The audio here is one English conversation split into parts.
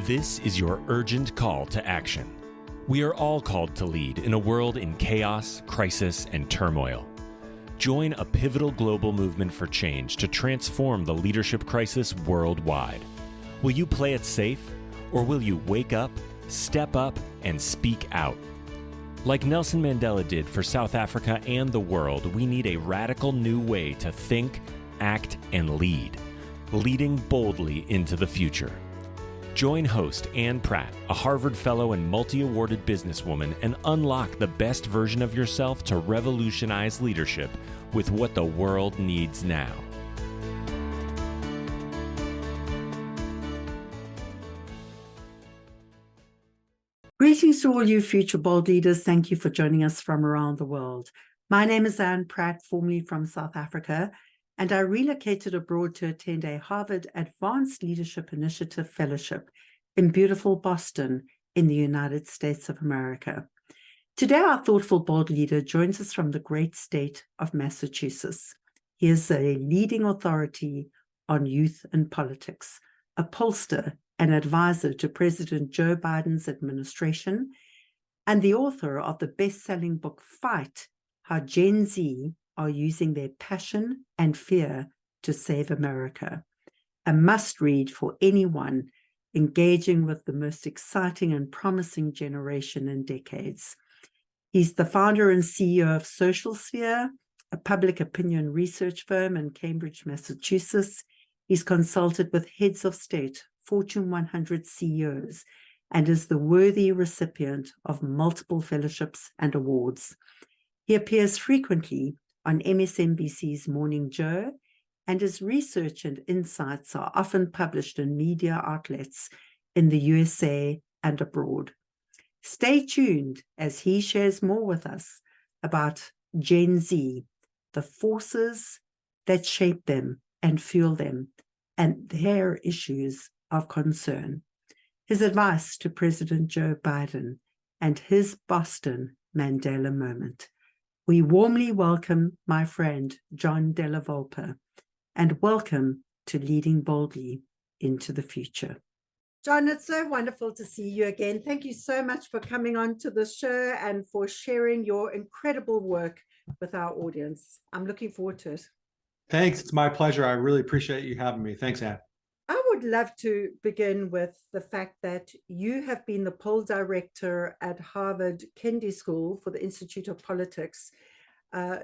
This is your urgent call to action. We are all called to lead in a world in chaos, crisis, and turmoil. Join a pivotal global movement for change to transform the leadership crisis worldwide. Will you play it safe, or will you wake up, step up, and speak out? Like Nelson Mandela did for South Africa and the world, we need a radical new way to think, act, and lead, leading boldly into the future. Join host Anne Pratt, a Harvard Fellow and multi-awarded businesswoman, and unlock the best version of yourself to revolutionize leadership with what the world needs now. Greetings to all you future bold leaders. Thank you for joining us from around the world. My name is Anne Pratt, formerly from South Africa, and I relocated abroad to attend a Harvard Advanced Leadership Initiative Fellowship in beautiful Boston in the United States of America. Today, our thoughtful bold leader joins us from the great state of Massachusetts. He is a leading authority on youth and politics, a pollster and advisor to President Joe Biden's administration, and the author of the best-selling book, Fight: How Gen Z are using their passion and fear to save America. A must-read for anyone engaging with the most exciting and promising generation in decades. He's the founder and CEO of Social Sphere, a public opinion research firm in Cambridge, Massachusetts. He's consulted with heads of state, Fortune 100 CEOs, and is the worthy recipient of multiple fellowships and awards. He appears frequently on MSNBC's Morning Joe, and his research and insights are often published in media outlets in the USA and abroad. Stay tuned as he shares more with us about Gen Z, the forces that shape them and fuel them, and their issues of concern. His advice to President Joe Biden and his Boston Mandela Moment. We warmly welcome my friend, John Della Volpe, and welcome to Leading Boldly into the Future. John, it's so wonderful to see you again. Thank you so much for coming on to the show and for sharing your incredible work with our audience. I'm looking forward to it. Thanks. It's my pleasure. I really appreciate you having me. Thanks, Anne. I would love to begin with the fact that you have been the poll director at Harvard Kennedy School for the Institute of Politics,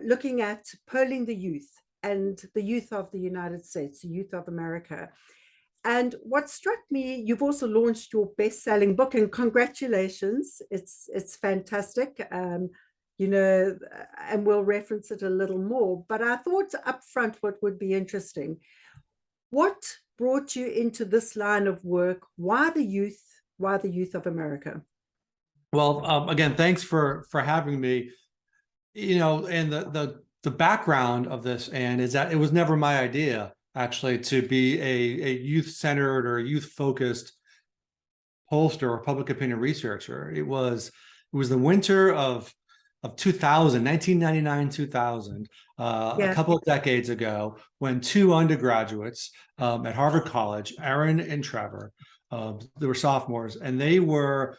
looking at polling the youth and the youth of the United States, the youth of America. And what struck me, you've also launched your best-selling book, and congratulations. It's fantastic, and we'll reference it a little more. But I thought up front what would be interesting. What brought you into this line of work? Why the youth of America? Well, again, thanks for having me. And the background of this, Anne, is that it was never my idea, actually, to be a youth-centered or youth-focused pollster or public opinion researcher. It was the winter of 2000, 1999, 2000, a couple of decades ago, when two undergraduates at Harvard College, Aaron and Trevor, they were sophomores, and they were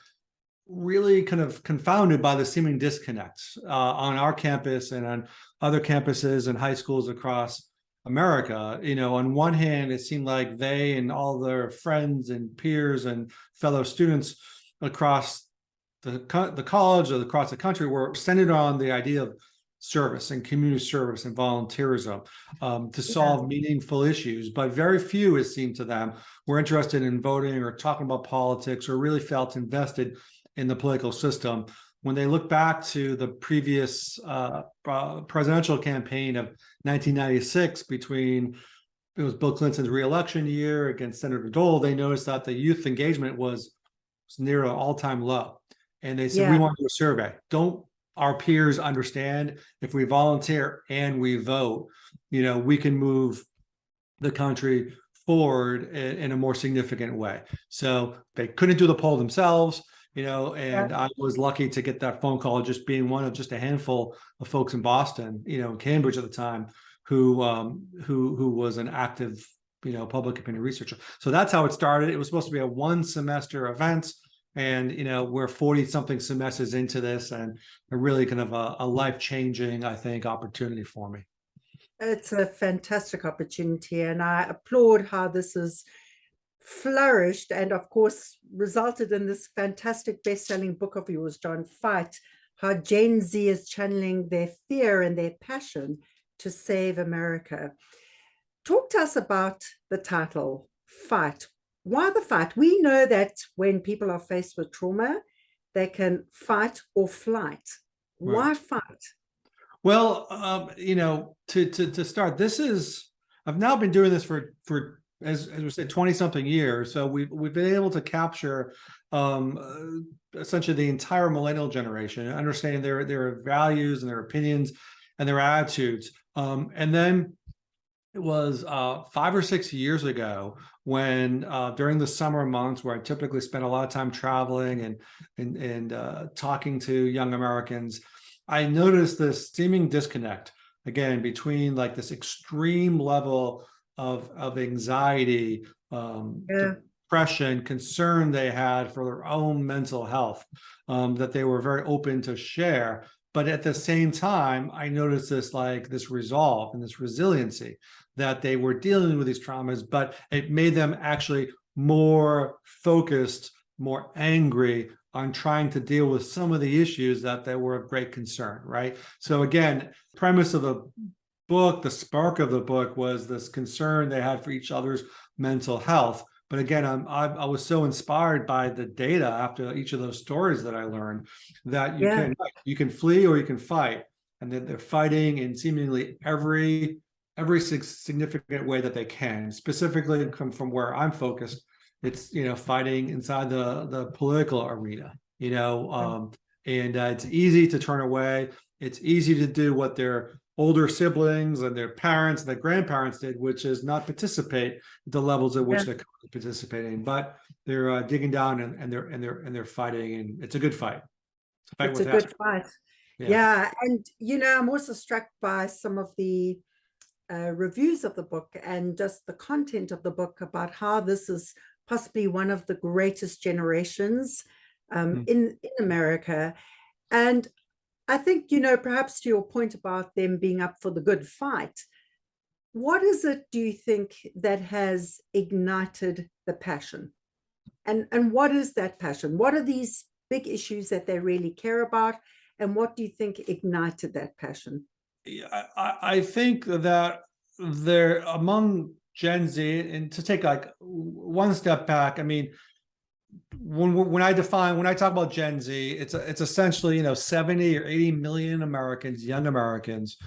really kind of confounded by the seeming disconnects on our campus and on other campuses and high schools across America. On one hand, it seemed like they and all their friends and peers and fellow students across the college or across the country were centered on the idea of service and community service and volunteerism to solve meaningful issues. But very few, it seemed to them, were interested in voting or talking about politics or really felt invested in the political system. When they look back to the previous presidential campaign of 1996, it was Bill Clinton's re-election year against Senator Dole, they noticed that the youth engagement was near an all-time low. And they said, we want to do a survey. Don't our peers understand if we volunteer and we vote, we can move the country forward in a more significant way? So they couldn't do the poll themselves, I was lucky to get that phone call, just being one of just a handful of folks in Boston, in Cambridge at the time, who was an active public opinion researcher. So that's how it started. It was supposed to be a 1-semester event. And, we're 40 something semesters into this, and a really kind of a life-changing, I think, opportunity for me. It's a fantastic opportunity, and I applaud how this has flourished and, of course, resulted in this fantastic best-selling book of yours, John, Fight, how Gen Z is channeling their fear and their passion to save America. Talk to us about the title, Fight. Why the fight? We know that when people are faced with trauma, they can fight or flight. Why Right. fight? Well, to start, I've now been doing this for as we said, 20 something years. So we've been able to capture essentially the entire millennial generation, understanding their values and their opinions and their attitudes. And then it was 5 or 6 years ago when during the summer months, where I typically spend a lot of time traveling and talking to young Americans, I noticed this seeming disconnect again between like this extreme level of anxiety, depression, concern they had for their own mental health, that they were very open to share. But at the same time, I noticed this resolve and this resiliency that they were dealing with these traumas, but it made them actually more focused, more angry on trying to deal with some of the issues that they were of great concern, right? So again, premise of the book, the spark of the book was this concern they had for each other's mental health. But again, I was so inspired by the data after each of those stories that I learned that you can flee or you can fight, and that they're fighting in seemingly every significant way that they can. Specifically, from where I'm focused, it's fighting inside the political arena. And it's easy to turn away. It's easy to do what their older siblings and their parents and their grandparents did, which is not participate at the levels at which they're participating. But they're digging down and they're fighting, and it's a good fight. It's a good fight. Yeah. And I'm also struck by some of the reviews of the book and just the content of the book about how this is possibly one of the greatest generations in America. And I think, perhaps to your point about them being up for the good fight, what is it, do you think, that has ignited the passion? And what is that passion? What are these big issues that they really care about? And what do you think ignited that passion? I think that they're among Gen Z, and to take like one step back, I mean, when I talk about Gen Z, it's essentially 70 or 80 million Americans, young Americans,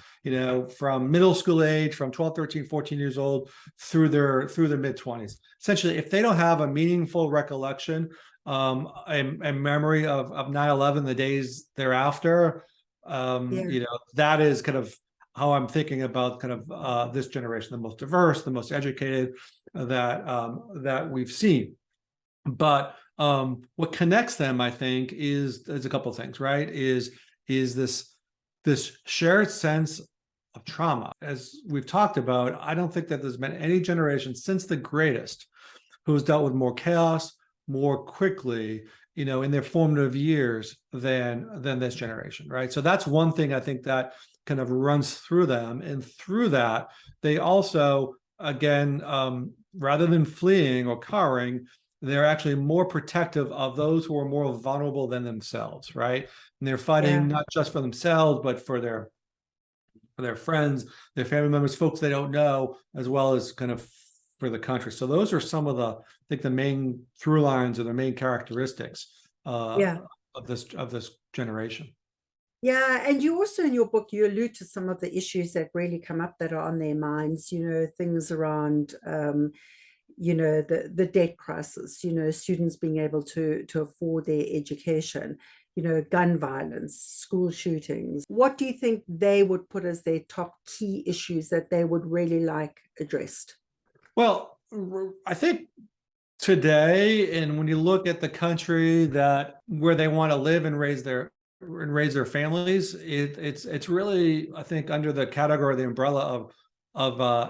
from middle school age, from 12, 13, 14 years old through their mid-20s. Essentially, if they don't have a meaningful recollection, a memory of 9/11, the days thereafter, that is kind of how I'm thinking about kind of this generation, the most diverse, the most educated that we've seen. But what connects them, I think, is a couple of things, right? Is this shared sense of trauma. As we've talked about, I don't think that there's been any generation since the greatest who's dealt with more chaos more quickly, in their formative years than this generation, right? So that's one thing I think that kind of runs through them, and through that, they also, again, rather than fleeing or cowering, they're actually more protective of those who are more vulnerable than themselves, right? And they're fighting not just for themselves, but for their friends, their family members, folks they don't know, as well as kind of for the country. So those are some of I think the main through lines or the main characteristics of this generation. Yeah, and you also, in your book, you allude to some of the issues that really come up that are on their minds, things around the debt crisis, students being able to afford their education, gun violence, school shootings. What do you think they would put as their top key issues that they would really like addressed? Well, I think today, and when you look at the country where they want to live and raise their families, it's really, I think, under the category, the umbrella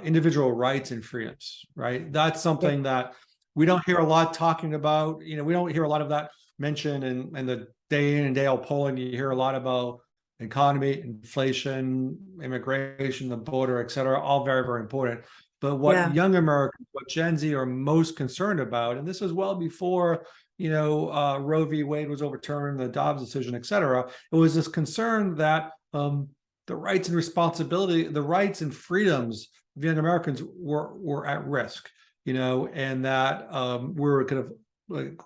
individual rights and freedoms, right? That's something that we don't hear a lot talking about. We don't hear a lot of that mentioned in the day in and day out polling. You hear a lot about economy, inflation, immigration, the border, et cetera, all very, very important. But what young Americans, what Gen Z are most concerned about, and this is well before, Roe v. Wade was overturned, the Dobbs decision, et cetera, it was this concern that the rights and responsibility, the rights and freedoms of young Americans were at risk, and that we're kind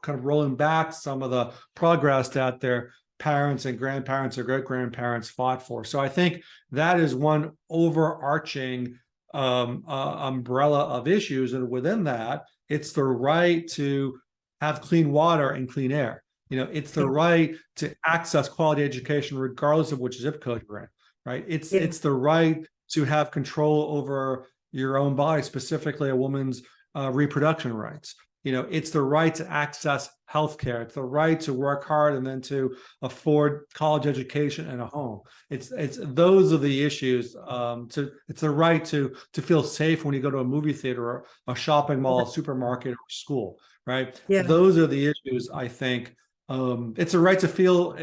of rolling back some of the progress that their parents and grandparents or great-grandparents fought for. So I think that is one overarching umbrella of issues, and within that, it's the right to have clean water and clean air. It's the right to access quality education regardless of which zip code you're in. Right. It's the right to have control over your own body, specifically a woman's reproduction rights. It's the right to access healthcare. It's the right to work hard and then to afford college education and a home. It's those are the issues. It's the right to feel safe when you go to a movie theater or a shopping mall, a supermarket, or school. Right. Those are the issues, I think. It's a right to feel,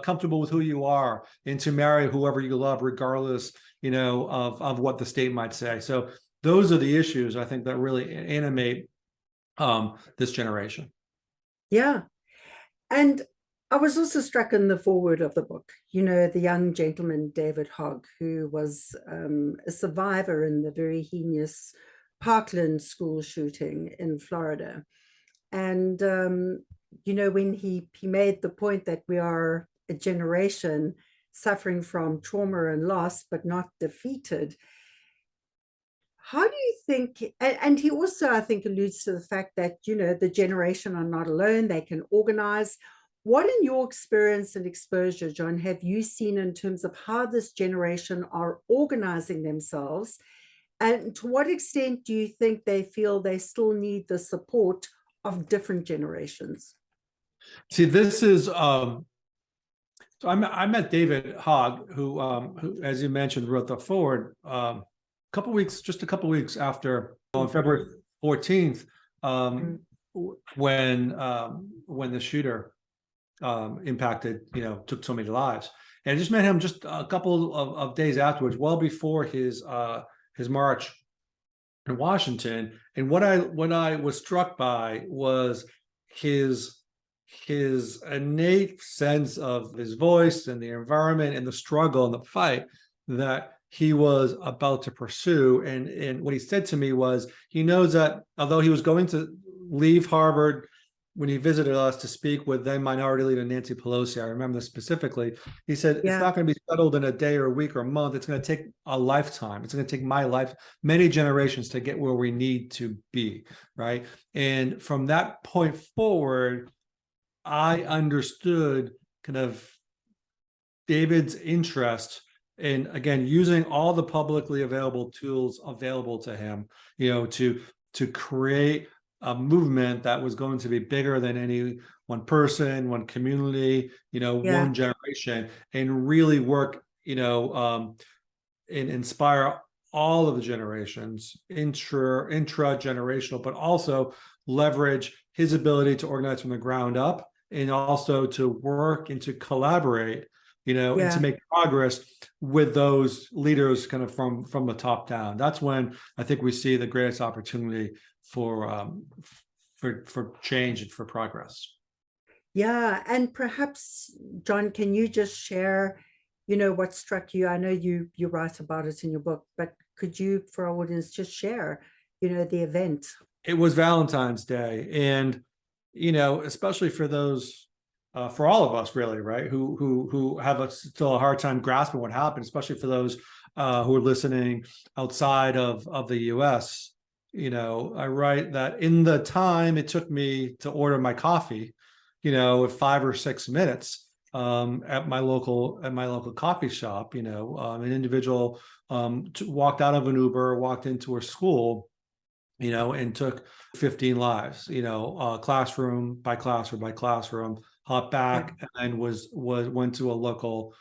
comfortable with who you are and to marry whoever you love, regardless, of what the state might say. So those are the issues, I think, that really animate this generation. Yeah. And I was also struck in the foreword of the book, the young gentleman, David Hogg, who was a survivor in the very heinous Parkland school shooting in Florida. And when he made the point that we are a generation suffering from trauma and loss, but not defeated. How do you think, and he also, I think, alludes to the fact that, the generation are not alone, they can organize. What, in your experience and exposure, John, have you seen in terms of how this generation are organizing themselves? And to what extent do you think they feel they still need the support of different generations? See, this is so I met David Hogg, who, as you mentioned, wrote the foreword a couple weeks after, on February 14th, when the shooter impacted, took so many lives. And I just met him just a couple of days afterwards, well before his march in Washington. And what I was struck by was his innate sense of his voice and the environment and the struggle and the fight that he was about to pursue. And what he said to me was, he knows that although he was going to leave Harvard when he visited us to speak with then Minority Leader Nancy Pelosi, I remember this specifically, he said, it's not going to be settled in a day or a week or a month. It's going to take a lifetime. It's going to take my life, many generations to get where we need to be, right? And from that point forward, I understood kind of David's interest in, again, using all the publicly available tools available to him, to create a movement that was going to be bigger than any one person, one community, one generation, and really work, and inspire all of the generations, intra-generational, but also leverage his ability to organize from the ground up and also to work and to collaborate, and to make progress with those leaders kind of from the top down. That's when I think we see the greatest opportunity for change and for progress. Yeah, and perhaps, John, can you just share, what struck you? I know you write about it in your book, but could you, for our audience, just share, the event? It was Valentine's Day, and especially for those, for all of us, really, right, who have still a hard time grasping what happened, especially for those who are listening outside of the U.S. I write that in the time it took me to order my coffee, 5 or 6 minutes at my local coffee shop, an individual walked out of an Uber, walked into her school, and took 15 lives, classroom by classroom by classroom, hopped back, and went to a local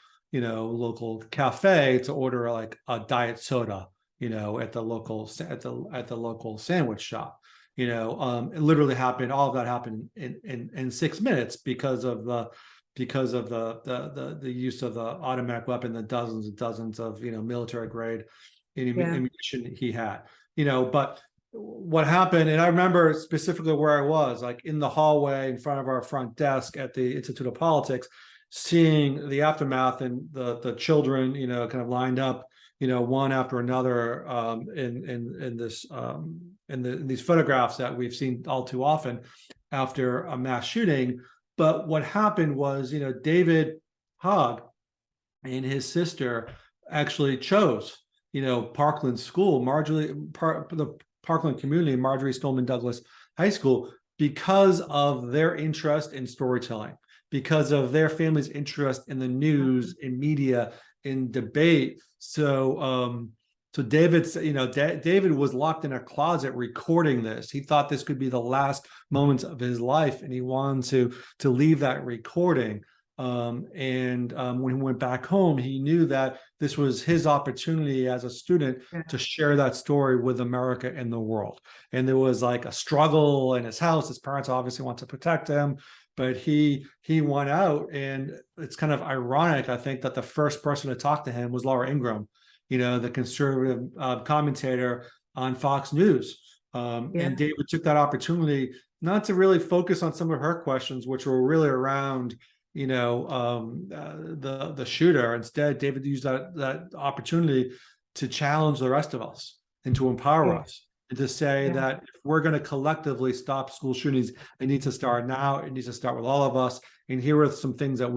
cafe to order like a diet soda, at the local sandwich shop. It literally happened. All of that happened in 6 minutes because of the use of the automatic weapon, the dozens and dozens of military grade ammunition he had. But what happened, and I remember specifically where I was, like in the hallway in front of our front desk at the Institute of Politics, seeing the aftermath and the children, kind of lined up, one after another, in these photographs that we've seen all too often after a mass shooting. But what happened was, David Hogg and his sister actually chose, Parkland School, the Parkland community, Marjorie Stoneman Douglas High School, because of their interest in storytelling, because of their family's interest in the news, in media, in debate. So David, David was locked in a closet recording this. He thought this could be the last moments of his life, and he wanted to leave that recording. When he went back home, he knew that this was his opportunity as a student to share that story with America and the world. And there was like a struggle in his house. His parents obviously want to protect him, but he went out, and it's kind of ironic, I think, that the first person to talk to him was Laura Ingraham, the conservative commentator on Fox News. And David took that opportunity not to really focus on some of her questions, which were really around, the shooter. Instead, David used that opportunity to challenge the rest of us and to empower us, and to say that if we're going to collectively stop school shootings, it needs to start now. It needs to start with all of us. And here are some things that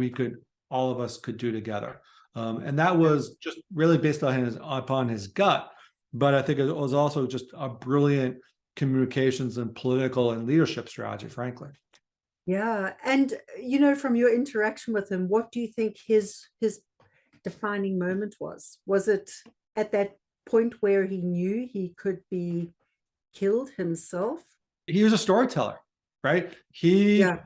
all of us could do together. And that was just really based upon his gut. But I think it was also just a brilliant communications and political and leadership strategy, frankly. Yeah. And, from your interaction with him, what do you think his defining moment was? Was it at that point where he knew he could be killed himself? He was a storyteller, right? He's a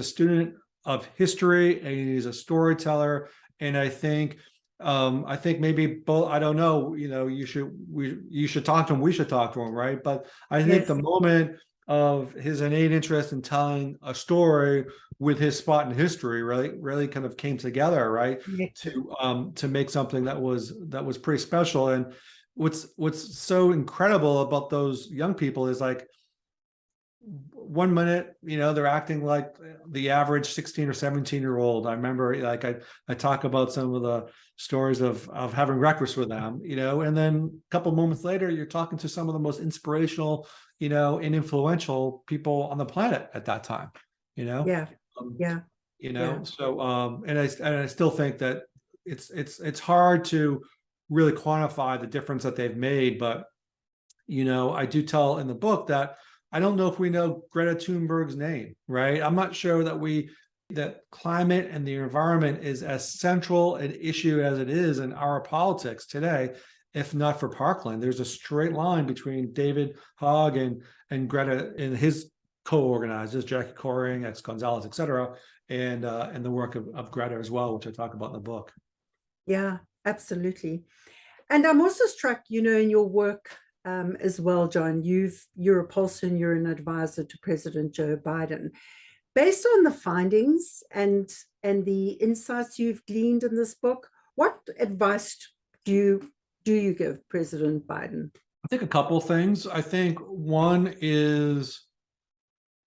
student of history, and he's a storyteller. And I think maybe both, I don't know, you should talk to him. We should talk to him, right? But I think the moment of his innate interest in telling a story with his spot in history really kind of came together, right? To make something that was pretty special. And what's so incredible about those young people is, like, 1 minute, they're acting like the average 16 or 17-year-old. I remember, like, I talk about some of the stories of having breakfast with them, and then a couple of moments later, you're talking to some of the most inspirational, and influential people on the planet at that time, So, and I still think that it's hard to really quantify the difference that they've made, but I do tell in the book that I don't know if we know Greta Thunberg's name, right? I'm not sure that climate and the environment is as central an issue as it is in our politics today, if not for Parkland. There's a straight line between David Hogg and Greta and his co-organizers, Jackie Coring, X Gonzalez, et cetera, and the work of Greta as well, which I talk about in the book. Yeah, absolutely. And I'm also struck, in your work as well, John, you're a pollster and you're an advisor to President Joe Biden. Based on the findings and the insights you've gleaned in this book, what advice do you give President Biden? I think a couple of things. I think one is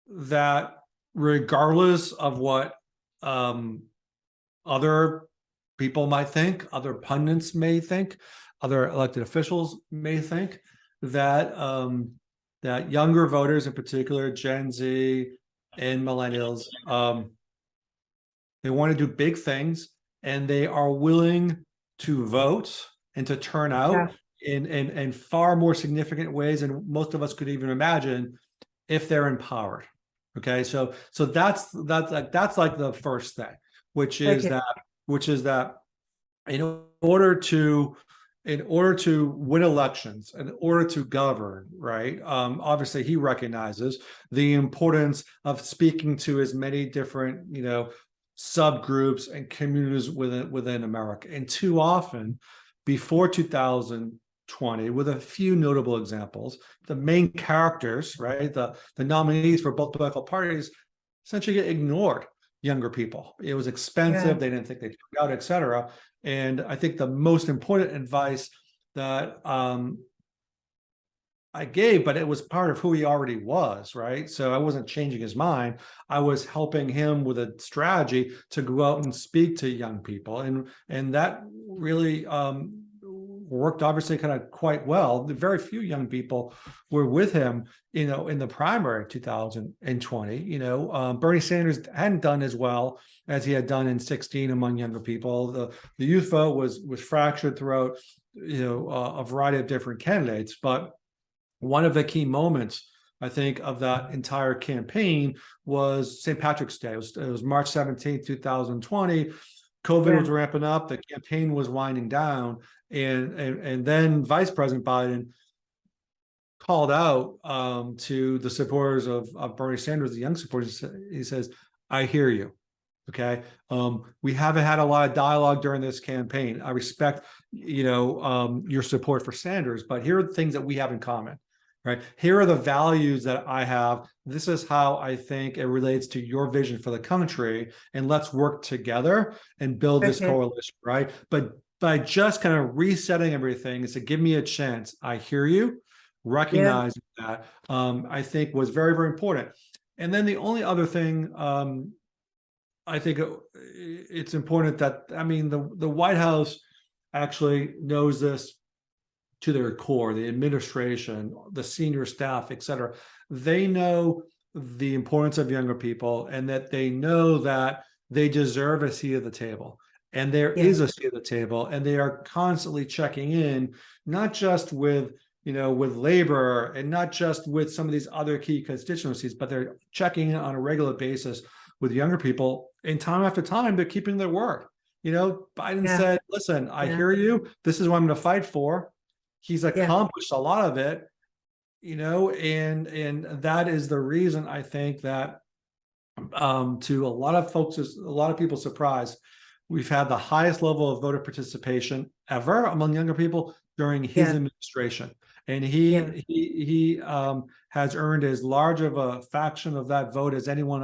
that regardless of what other people might think, other pundits may think, other elected officials may think, that that younger voters, in particular Gen Z and millennials, they want to do big things, and they are willing to vote and to turn out in far more significant ways than most of us could even imagine if they're empowered. Okay, so that's like the first thing, which is that in order to win elections, in order to govern, right? Obviously, he recognizes the importance of speaking to as many different, subgroups and communities within America. And too often, before 2020, with a few notable examples. The main characters, right, the nominees for both political parties, essentially get ignored. Younger people. It was expensive. They didn't think they'd turn out, et cetera. And I think the most important advice that I gave, but it was part of who he already was, right? So I wasn't changing his mind. I was helping him with a strategy to go out and speak to young people. And that really worked obviously kind of quite well. Very few young people were with him, in the primary 2020. Bernie Sanders hadn't done as well as he had done in 2016 among younger people. The youth vote was fractured throughout, a variety of different candidates. But one of the key moments, I think, of that entire campaign was St. Patrick's Day. It was March 17th, 2020. COVID was ramping up. The campaign was winding down. And then Vice President Biden called out to the supporters of Bernie Sanders, the young supporters. He says, I hear you. Okay. We haven't had a lot of dialogue during this campaign. I respect, your support for Sanders, but here are the things that we have in common, right? Here are the values that I have. This is how I think it relates to your vision for the country. And let's work together and build this coalition, right? But by just kind of resetting everything is to give me a chance. I hear you, recognizing that, I think was very, very important. And then the only other thing, I think it's important that, the White House actually knows this to their core, the administration, the senior staff, et cetera. They know the importance of younger people, and that they know that they deserve a seat at the table. And there is a seat at the table, and they are constantly checking in, not just with labor, and not just with some of these other key constituencies, but they're checking in on a regular basis with younger people. And time after time, they're keeping their word. Biden said, listen, I hear you. This is what I'm going to fight for. He's accomplished a lot of it, and that is the reason I think that to a lot of folks, a lot of people's surprise, we've had the highest level of voter participation ever among younger people during his administration. And he has earned as large of a faction of that vote as anyone,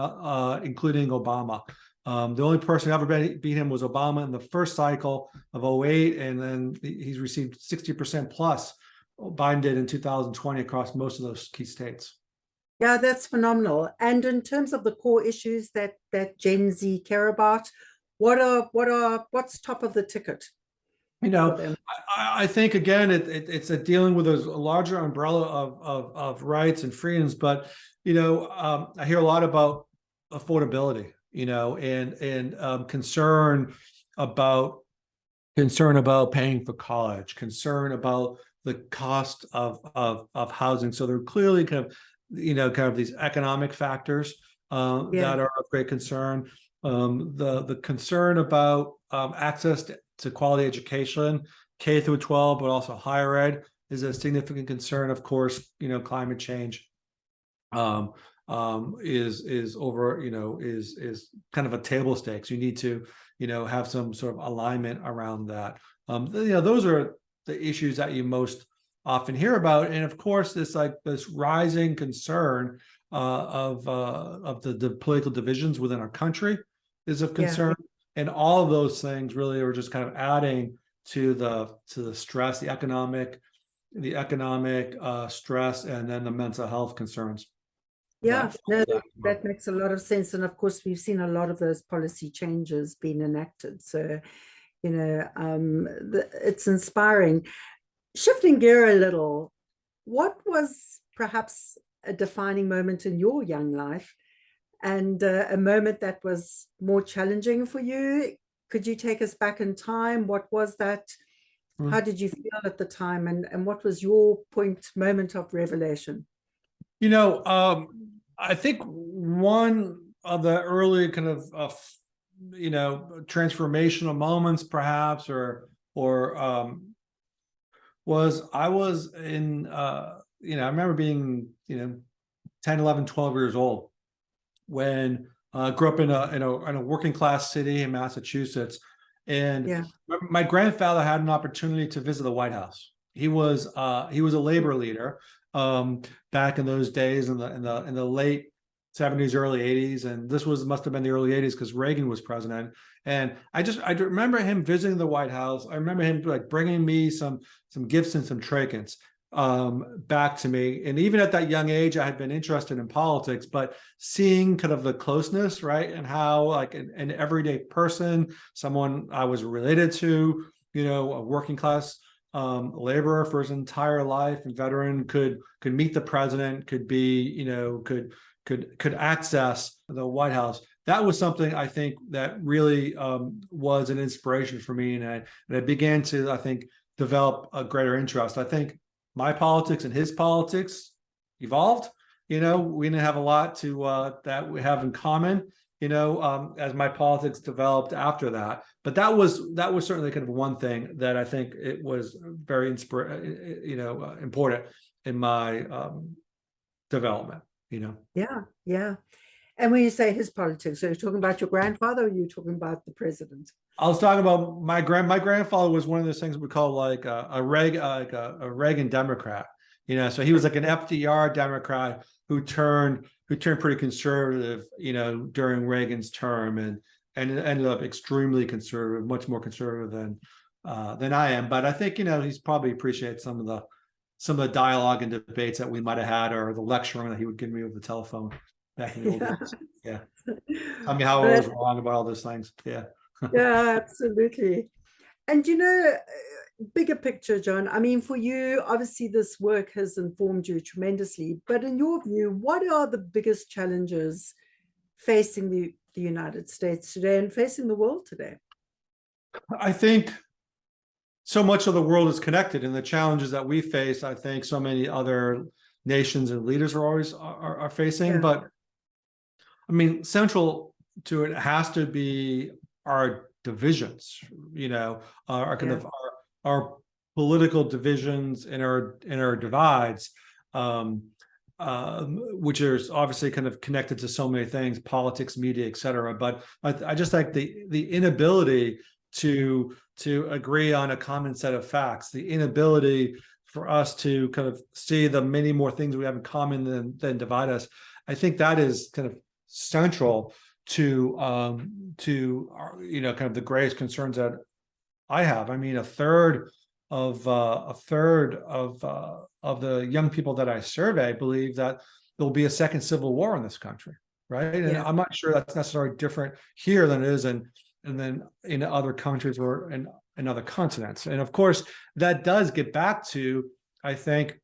including Obama. The only person who ever beat him was Obama in the first cycle of 2008, and then he's received 60% plus. Biden did in 2020 across most of those key states. Yeah, that's phenomenal. And in terms of the core issues that Gen Z care about, what's top of the ticket? I think again, it's a dealing with a larger umbrella of rights and freedoms. But I hear a lot about affordability, and concern about paying for college, concern about the cost of housing. So they're clearly kind of these economic factors that are of great concern. The concern about access to quality education, K through 12, but also higher ed, is a significant concern. Of course, climate change is over, is kind of a table stakes. You need to, have some sort of alignment around that. Those are the issues that you most often hear about. And of course, this rising concern of the political divisions within our country is of concern. And all of those things really are just kind of adding to the stress, the economic stress, and then the mental health concerns. That makes a lot of sense. And of course, we've seen a lot of those policy changes being enacted. So, it's inspiring. Shifting gear a little, what was perhaps a defining moment in your young life, and a moment that was more challenging for you? Could you take us back in time? What was that? How did you feel at the time? And what was your moment of revelation? I think one of the early kind of, transformational moments, perhaps, was I was in, I remember being, 10, 11, 12 years old when I grew up in a working class city in Massachusetts. And Yeah. my grandfather had an opportunity to visit the White House. He was a labor leader back in those days in the late 70s, early 80s, and this must have been the early 80s because Reagan was president. And I remember him visiting the White House. I remember him like bringing me some gifts and some trinkets back to me. And even at that young age, I had been interested in politics, but seeing kind of the closeness, right, and how like an everyday person, someone I was related to, a working class laborer for his entire life and veteran could meet the president, could be, could access the White House. That was something I think that really was an inspiration for me, and I began to, I think, develop a greater interest. I think my politics and his politics evolved. We didn't have a lot to that we have in common. As my politics developed after that. But that was certainly kind of one thing that I think it was very important in my development. Yeah, yeah. And when you say his politics, are you talking about your grandfather, or are you talking about the president? I was talking about my grandfather was one of those things we call like a Reagan Democrat. So he was like an FDR Democrat who turned pretty conservative, during Reagan's term, and it ended up extremely conservative, much more conservative than I am. But I think he's probably appreciates some of the dialogue and debates that we might have had, or the lecturing that he would give me over the telephone back in the old days. Yeah, tell me how I was wrong about all those things. Yeah. Yeah, absolutely. And bigger picture, John, I mean, for you, obviously this work has informed you tremendously, but in your view, what are the biggest challenges facing the United States today and facing the world today? I think so much of the world is connected, and the challenges that we face, I think so many other nations and leaders are facing. Yeah. But I mean, central to it has to be our divisions, our kind of our political divisions and our divides, which is obviously kind of connected to so many things, politics, media, et cetera. But I just like the inability to agree on a common set of facts, the inability for us to kind of see the many more things we have in common than divide us. I think that is kind of central to kind of the greatest concerns that I have. I mean, a third of the young people that I survey believe that there'll be a second civil war in this country, right? And yeah. I'm not sure that's necessarily different here than it is and then in other countries or in other continents. And of course, that does get back to, I think,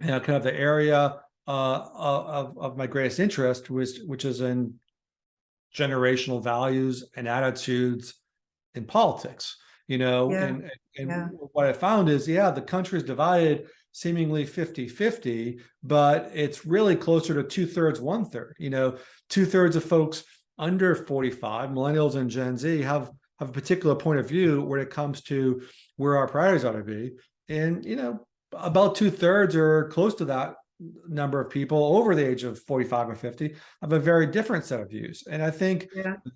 kind of the area of my greatest interest, which is in generational values and attitudes in politics. And what I found is, the country is divided seemingly 50-50, but it's really closer to 2/3, 1/3. 2/3 of folks under 45, millennials and Gen Z, have a particular point of view when it comes to where our priorities ought to be. And, about 2/3 or close to that number of people over the age of 45 or 50 have a very different set of views. And I think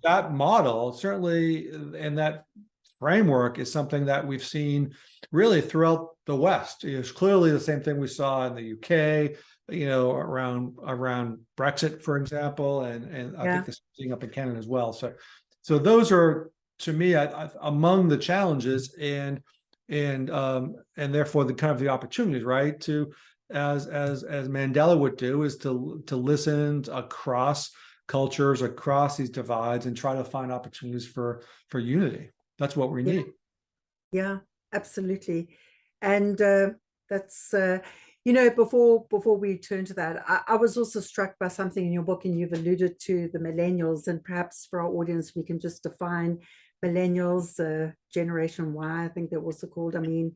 that model, certainly, and that framework is something that we've seen really throughout the West. It's clearly the same thing we saw in the UK, around Brexit, for example, and I think this is seeing up in Canada as well. So those are, to me, among the challenges and therefore the kind of the opportunities, right? To as Mandela would do, is to listen across cultures, across these divides, and try to find opportunities for unity. That's what we need. Yeah, absolutely. And that's, before we turn to that, I was also struck by something in your book, and you've alluded to the millennials, and perhaps for our audience, we can just define millennials, Generation Y, I think they're also called. I mean,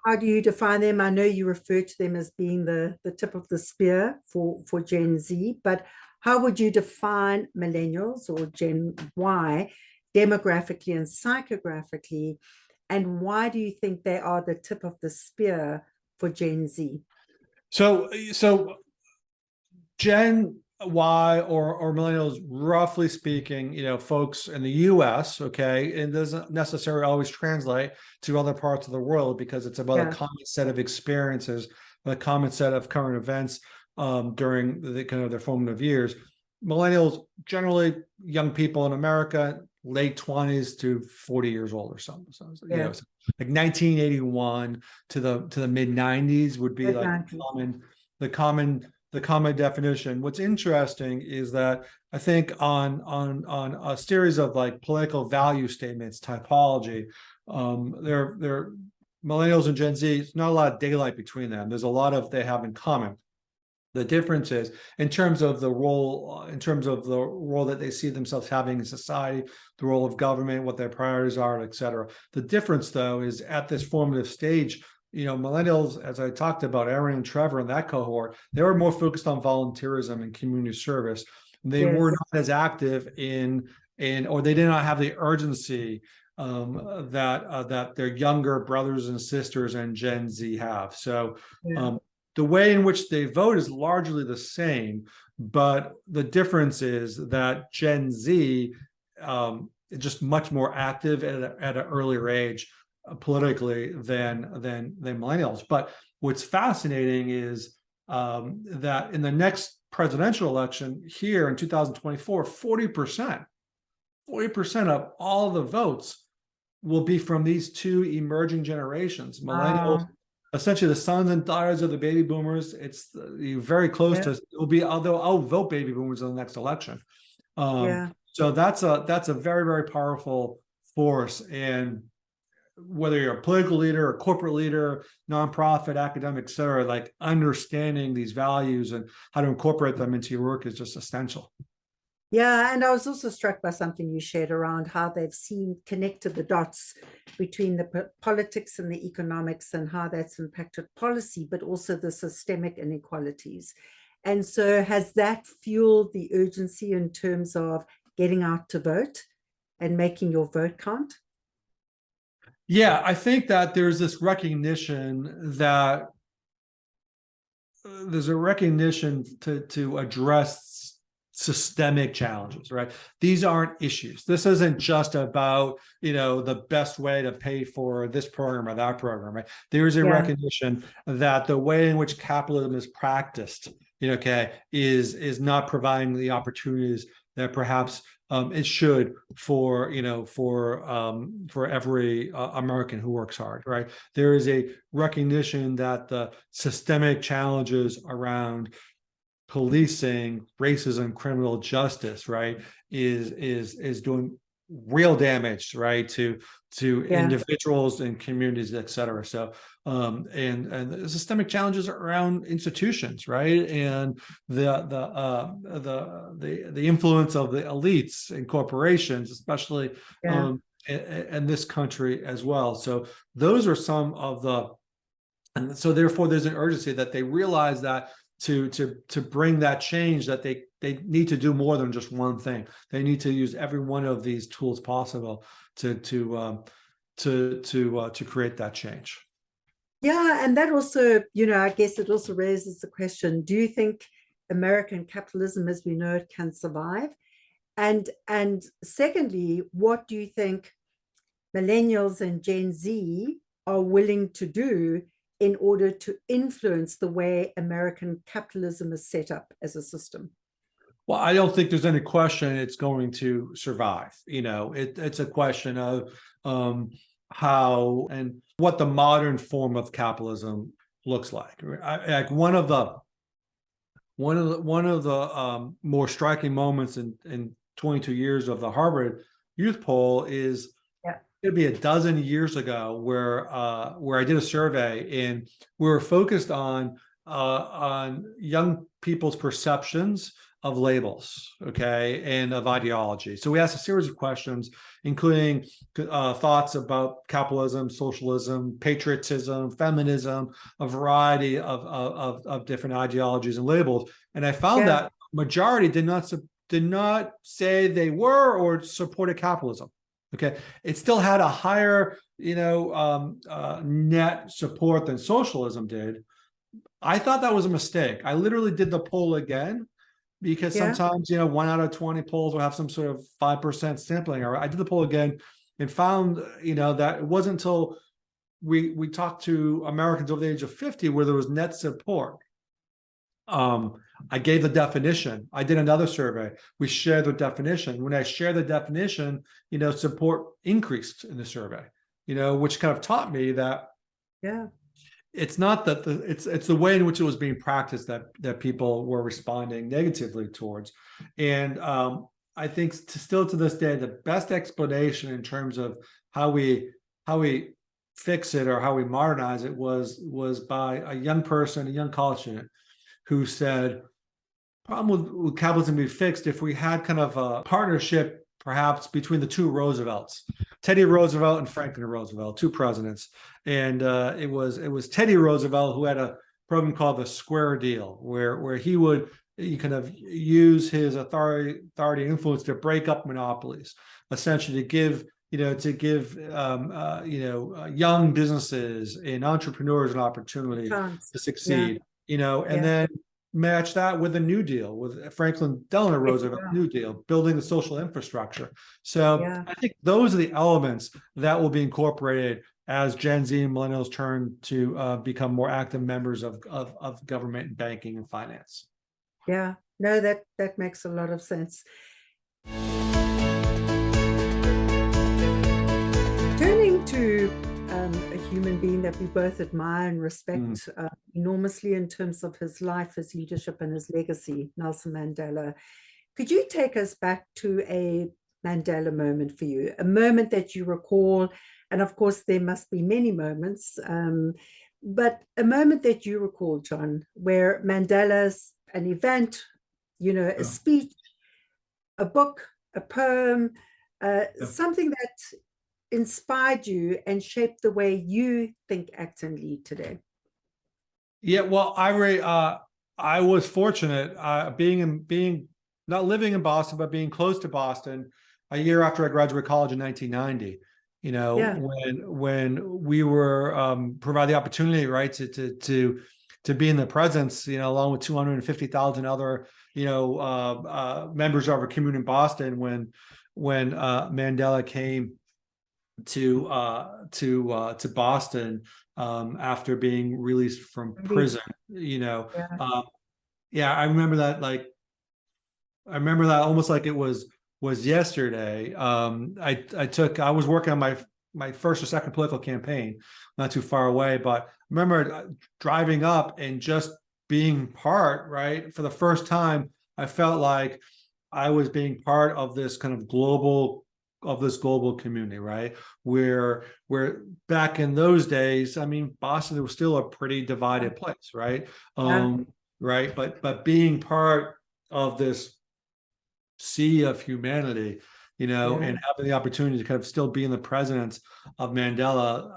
how do you define them? I know you refer to them as being the tip of the spear for Gen Z, but how would you define millennials or Gen Y demographically and psychographically, and why do you think they are the tip of the spear for Gen Z? So Gen or millennials, roughly speaking, folks in the US, okay, it doesn't necessarily always translate to other parts of the world because it's about a common set of experiences, a common set of current events during the kind of their formative years. Millennials, generally young people in America, late 20s to 40 years old or something. So, like 1981 to the mid 90s would be like the common definition. What's interesting is that I think on a series of like political value statements, typology, they're millennials and Gen Z, it's not a lot of daylight between them. There's a lot of they have in common. The difference is in terms of the role that they see themselves having in society, the role of government, what their priorities are, et cetera. The difference, though, is at this formative stage, millennials, as I talked about, Aaron and Trevor and that cohort, they were more focused on volunteerism and community service. They were not as active or they did not have the urgency that their younger brothers and sisters and Gen Z have. So the way in which they vote is largely the same, but the difference is that Gen Z is just much more active at an earlier age politically than millennials. But what's fascinating is that in the next presidential election here in 2024, 40% of all the votes will be from these two emerging generations, millennials. Essentially, the sons and daughters of the baby boomers. It's very close to. It will be. Although I'll vote baby boomers in the next election. So that's a very, very powerful force. And whether you're a political leader, a corporate leader, nonprofit, academic, et cetera, like understanding these values and how to incorporate them into your work is just essential. Yeah, and I was also struck by something you shared around how they've connected the dots between the politics and the economics and how that's impacted policy, but also the systemic inequalities. And so has that fueled the urgency in terms of getting out to vote and making your vote count? Yeah, I think that there's this recognition that there's a recognition to address systemic challenges, right? These aren't issues. This isn't just about, the best way to pay for this program or that program, right? There is a recognition that the way in which capitalism is practiced, is not providing the opportunities that perhaps it should for every American who works hard, right? There is a recognition that the systemic challenges around policing, racism, criminal justice, right, is doing real damage, right, to individuals and communities, et cetera. So, and the systemic challenges around institutions, right, and the influence of the elites and corporations, especially in this country as well. So those are some of and so therefore there's an urgency that they realize that to bring that change, that they need to do more than just one thing. They need to use every one of these tools possible to create that change. Yeah, and that also, I guess it also raises the question: do you think American capitalism, as we know it, can survive? And secondly, what do you think millennials and Gen Z are willing to do in order to influence the way American capitalism is set up as a system? Well, I don't think there's any question it's going to survive. It's a question of how and what the modern form of capitalism looks like. Like one of the more striking moments in 22 years of the Harvard Youth Poll is it'd be a dozen years ago where I did a survey and we were focused on young people's perceptions of labels, and of ideology. So we asked a series of questions, including thoughts about capitalism, socialism, patriotism, feminism, a variety of different ideologies and labels. And I found that majority did not say they were or supported capitalism. It still had a higher, net support than socialism did. I thought that was a mistake. I literally did the poll again. because Yeah. sometimes, 1 out of 20 polls will have some sort of 5% sampling. Or I did the poll again and found, that it wasn't until we talked to Americans over the age of 50 where there was net support. I gave the definition. I did another survey. We shared the definition. When I shared the definition, support increased in the survey, which kind of taught me that Yeah. it's not that it's the way in which it was being practiced that people were responding negatively towards. And I think still to this day, the best explanation in terms of how we fix it or how we modernize it was by a young person, a young college student, who said, problem with capitalism would be fixed if we had kind of a partnership, perhaps between the two Roosevelts, Teddy Roosevelt and Franklin Roosevelt, two presidents. And it was Teddy Roosevelt who had a program called the Square Deal, where he kind of use his authority and influence to break up monopolies, essentially to give young businesses and entrepreneurs an opportunity to succeed. And then match that with a New Deal, with Franklin Delano Roosevelt New Deal, building the social infrastructure. So I think those are the elements that will be incorporated as Gen Z and millennials turn to become more active members of government and banking and finance. Yeah, no, that makes a lot of sense. Turning to a human being that we both admire and respect enormously in terms of his life, his leadership, and his legacy, Nelson Mandela. Could you take us back to a Mandela moment for you, a moment that you recall? And of course, there must be many moments, but a moment that you recall, John, where Mandela's an event, a speech, a book, a poem, something that inspired you and shaped the way you think, act, and lead today? Yeah, well, I was fortunate being not living in Boston, but being close to Boston a year after I graduated college in 1990. When we were provided the opportunity, right, to be in the presence, along with 250,000 other, members of our community in Boston when Mandela came to Boston after being released from prison. I remember that almost like it was yesterday. I was working on my first or second political campaign, not too far away, but I remember driving up and just being part, right, for the first time. I felt like I was being part of this kind of global community, right? Where back in those days, I mean, Boston was still a pretty divided place, right? Right. But being part of this sea of humanity, and having the opportunity to kind of still be in the presence of Mandela,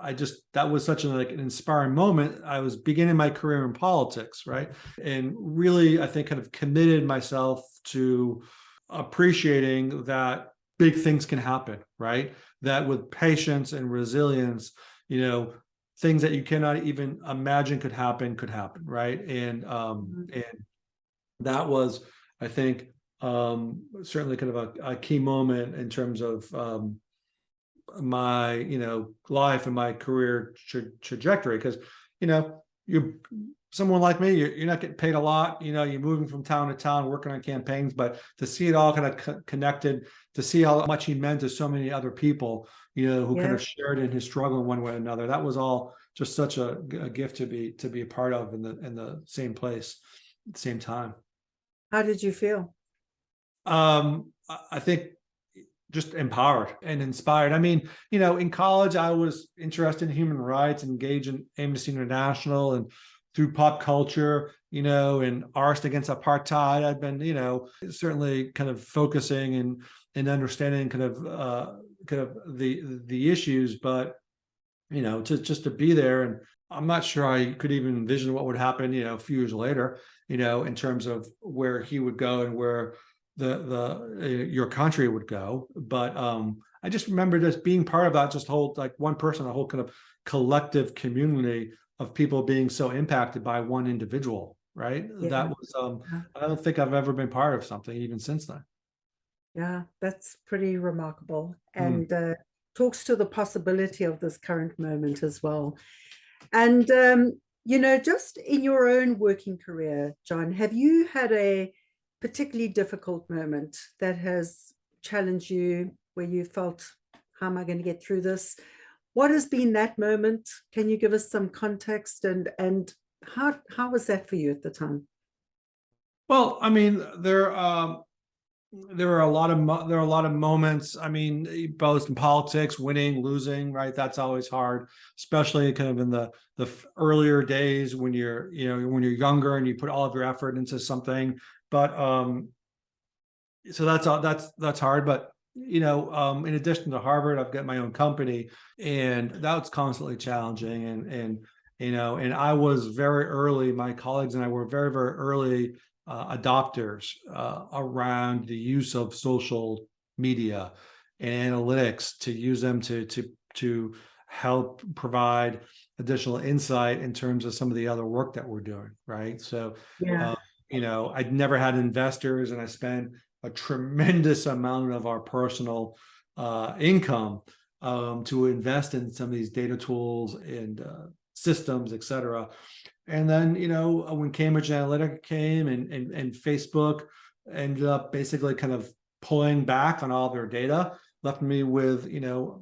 that was such an inspiring moment. I was beginning my career in politics, right? And really, I think, kind of committed myself to appreciating that big things can happen, right? That with patience and resilience, things that you cannot even imagine could happen, right? And that was, I think, certainly kind of a key moment in terms of my, life and my career trajectory. Because, you're someone like me, you're not getting paid a lot, you're moving from town to town, working on campaigns, but to see it all kind of connected, to see how much he meant to so many other people, who kind of shared in his struggle in one way or another. That was all just such a gift to be a part of in the same place at the same time. How did you feel? I think just empowered and inspired. I mean, in college, I was interested in human rights, engaged in Amnesty International, and through pop culture, and arst against apartheid, I've been, certainly kind of focusing and understanding kind of the issues, but, just to be there. And I'm not sure I could even envision what would happen, a few years later, in terms of where he would go and where your country would go. But I just remember just being part of that, just whole, like one person, a whole kind of collective community of people being so impacted by one individual, right? Yeah. That was, I don't think I've ever been part of something even since then. Yeah, that's pretty remarkable, Mm. and talks to the possibility of this current moment as well. And just in your own working career, John, have you had a particularly difficult moment that has challenged you, where you felt, how am I going to get through this? What has been that moment? Can you give us some context, and how was that for you at the time? Well, I mean, there are a lot of there are a lot of moments. I mean, both in politics, winning, losing, right? That's always hard, especially kind of in the earlier days when you're, when you're younger and you put all of your effort into something. But so that's hard. But in addition to Harvard, I've got my own company, and that's constantly challenging. And I was very early. My colleagues and I were very, very early adopters around the use of social media and analytics, to use them to help provide additional insight in terms of some of the other work that we're doing, right? So, Yeah. I'd never had investors, and I spent a tremendous amount of our personal income to invest in some of these data tools and systems, et cetera. And then, when Cambridge Analytica came, and Facebook ended up basically kind of pulling back on all their data, left me with,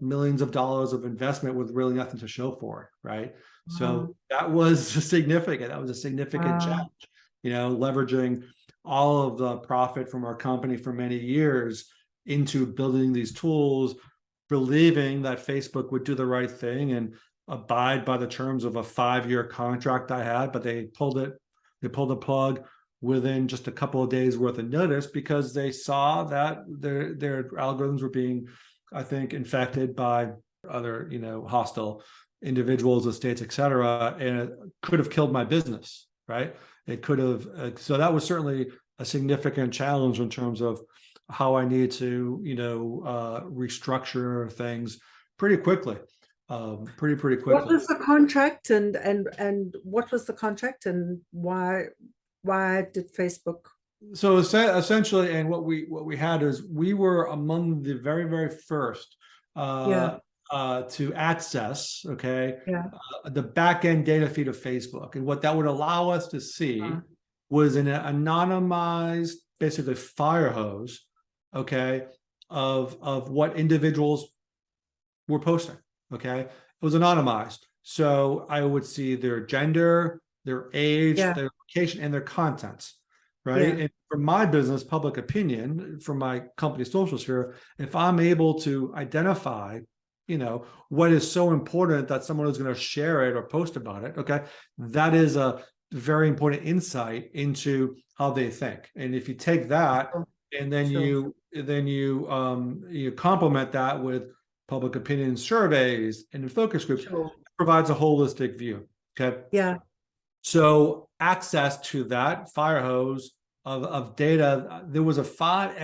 millions of dollars of investment with really nothing to show for it, right? So that was significant. That was a significant challenge, leveraging all of the profit from our company for many years into building these tools, believing that Facebook would do the right thing and abide by the terms of a 5-year contract I had, but they pulled the plug within just a couple of days worth of notice, because they saw that their algorithms were being, I think, infected by other, hostile individuals, estates, et cetera, and it could have killed my business, right? It could have. So that was certainly a significant challenge in terms of how I need to, restructure things pretty quickly. Pretty quickly. What was the contract, and what was the contract, and why did Facebook? So essentially, and what we had is, we were among the very, very first to access, okay, Yeah. the back end data feed of Facebook, and what that would allow us to see was an anonymized, basically fire hose, okay, of what individuals were posting. Okay, it was anonymized, so I would see their gender, their age, their location, and their contents, right? And for my business, public opinion, for my company, Social Sphere, if I'm able to identify, what is so important that someone is going to share it or post about it, okay, that is a very important insight into how they think. And if you take that and then you complement that with public opinion surveys and focus groups, provides a holistic view. Okay. Yeah. So access to that fire hose of data, there was a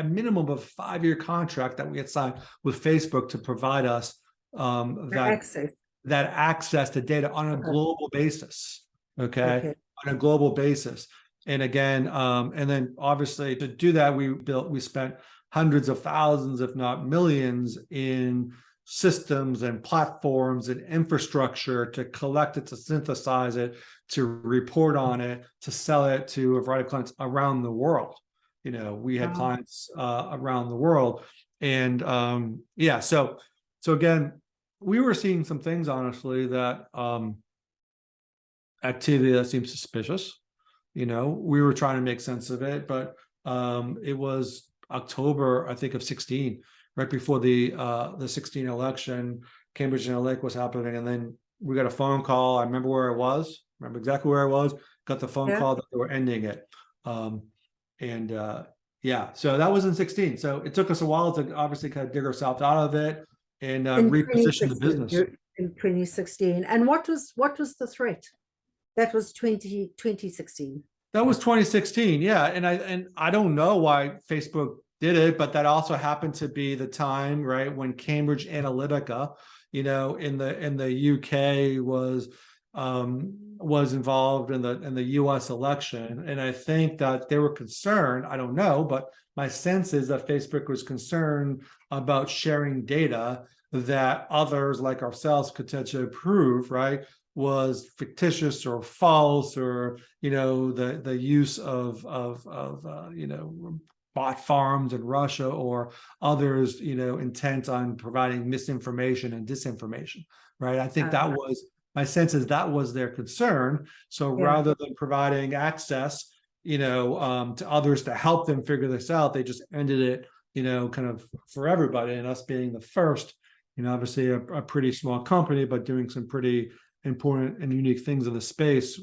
minimum of 5-year contract that we had signed with Facebook to provide us that access to data on a global basis. Okay. On a global basis. And again, and then obviously to do that, we spent hundreds of thousands, if not millions, in systems and platforms and infrastructure to collect it, to synthesize it, to report on it, to sell it to a variety of clients around the world. We had clients around the world. And so again, we were seeing some things, honestly, that activity that seemed suspicious. We were trying to make sense of it, but it was October, I think, of 16, right before the 16 election. Cambridge Analytica was happening, and then we got a phone call. I remember where I was. Remember exactly where I was. Got the phone call that they were ending it, so that was in 16. So it took us a while to obviously kind of dig ourselves out of it and reposition the business in 2016. And what was the threat? That was 2016. That was 2016, yeah. And I don't know why Facebook did it, but that also happened to be the time, right, when Cambridge Analytica, in the UK was was involved in the U.S. election, and I think that they were concerned. I don't know, but my sense is that Facebook was concerned about sharing data that others like ourselves could potentially prove, right, was fictitious or false, or the use of bot farms in Russia or others intent on providing misinformation and disinformation, right? I think that was my sense is that was their concern. So rather than providing access to others to help them figure this out, they just ended it kind of for everybody, and us being the first, obviously a pretty small company but doing some pretty important and unique things in the space,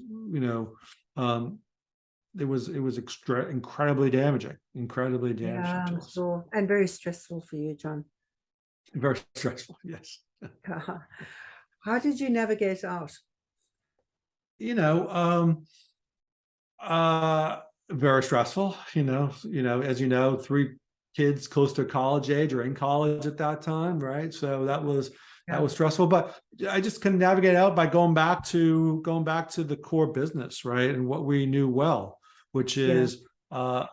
it was incredibly damaging Yeah, to I'm us. sure. And very stressful for you, John. Very stressful, yes. How did you navigate out? Very stressful, as you know, 3 kids close to college age or in college at that time, right? So that was stressful, but I just can navigate out by going back to the core business, right? And what we knew well, which is asking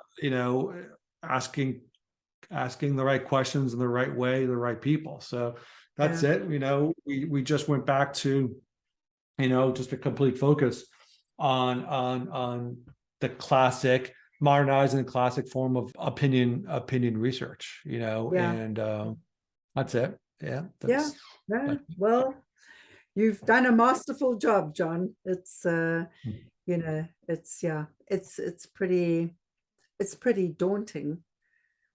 the right questions in the right way to the right people. So that's it. We just went back to just a complete focus on the classic, modernizing the classic form of opinion research, and that's it. Well, you've done a masterful job, John. It's it's pretty daunting.